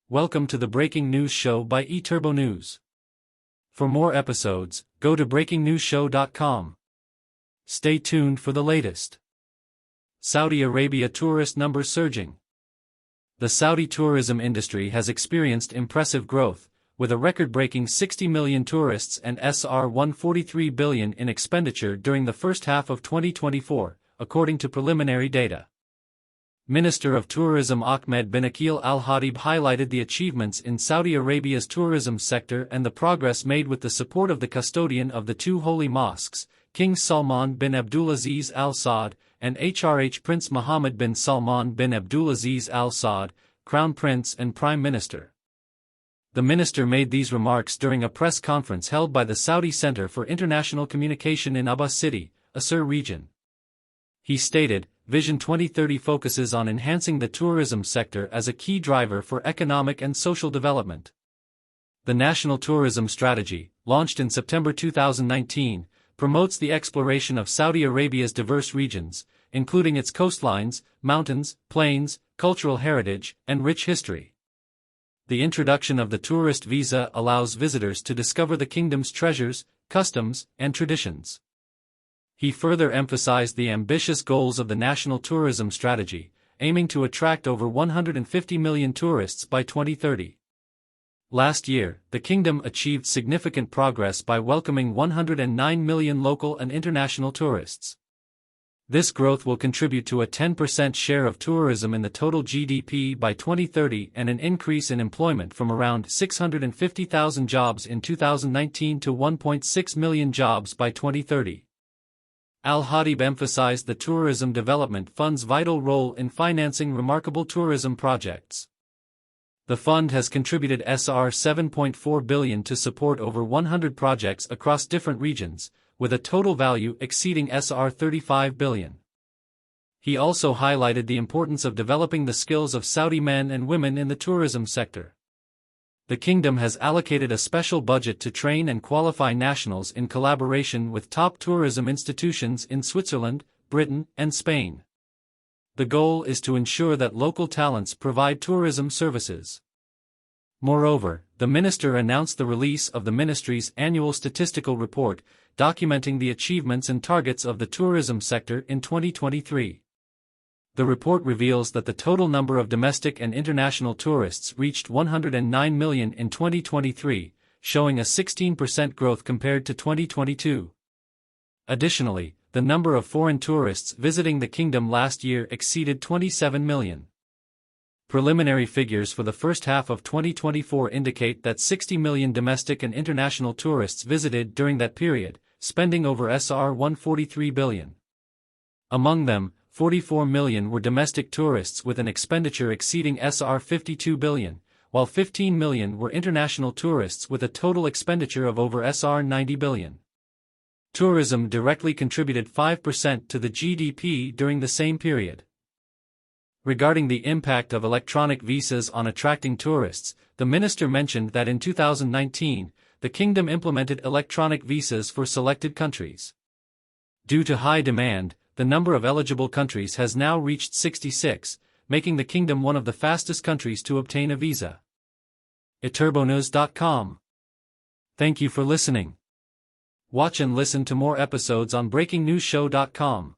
Welcome to the Breaking News Show by eTurbo News. For more episodes, go to breakingnewsshow.com. Stay tuned for the latest. Saudi Arabia tourist numbers surging. The Saudi tourism industry has experienced impressive growth, with a record-breaking 60 million tourists and SR 143 billion in expenditure during the first half of 2024, according to preliminary data. Minister of Tourism Ahmed bin Akil Al-Hadib highlighted the achievements in Saudi Arabia's tourism sector and the progress made with the support of the custodian of the two holy mosques, King Salman bin Abdulaziz Al Saud, and HRH Prince Mohammed bin Salman bin Abdulaziz Al Saud, Crown Prince and Prime Minister. The minister made these remarks during a press conference held by the Saudi Center for International Communication in Abbas City, Asir region. He stated, Vision 2030 focuses on enhancing the tourism sector as a key driver for economic and social development. The National Tourism Strategy, launched in September 2019, promotes the exploration of Saudi Arabia's diverse regions, including its coastlines, mountains, plains, cultural heritage, and rich history. The introduction of the tourist visa allows visitors to discover the kingdom's treasures, customs, and traditions. He further emphasized the ambitious goals of the National Tourism Strategy, aiming to attract over 150 million tourists by 2030. Last year, the kingdom achieved significant progress by welcoming 109 million local and international tourists. This growth will contribute to a 10% share of tourism in the total GDP by 2030 and an increase in employment from around 650,000 jobs in 2019 to 1.6 million jobs by 2030. Al-Hadib emphasized the Tourism Development Fund's vital role in financing remarkable tourism projects. The fund has contributed SR 7.4 billion to support over 100 projects across different regions, with a total value exceeding SR 35 billion. He also highlighted the importance of developing the skills of Saudi men and women in the tourism sector. The kingdom has allocated a special budget to train and qualify nationals in collaboration with top tourism institutions in Switzerland, Britain, and Spain. The goal is to ensure that local talents provide tourism services. Moreover, the minister announced the release of the ministry's annual statistical report, documenting the achievements and targets of the tourism sector in 2023. The report reveals that the total number of domestic and international tourists reached 109 million in 2023, showing a 16% growth compared to 2022. Additionally, the number of foreign tourists visiting the kingdom last year exceeded 27 million. Preliminary figures for the first half of 2024 indicate that 60 million domestic and international tourists visited during that period, spending over SR 143 billion. Among them, 44 million were domestic tourists with an expenditure exceeding SR 52 billion, while 15 million were international tourists with a total expenditure of over SR 90 billion. Tourism directly contributed 5% to the GDP during the same period. Regarding the impact of electronic visas on attracting tourists, the minister mentioned that in 2019, the kingdom implemented electronic visas for selected countries. Due to high demand, the number of eligible countries has now reached 66, making the kingdom one of the fastest countries to obtain a visa. eTurboNews.com. Thank you for listening. Watch and listen to more episodes on breakingnewsshow.com.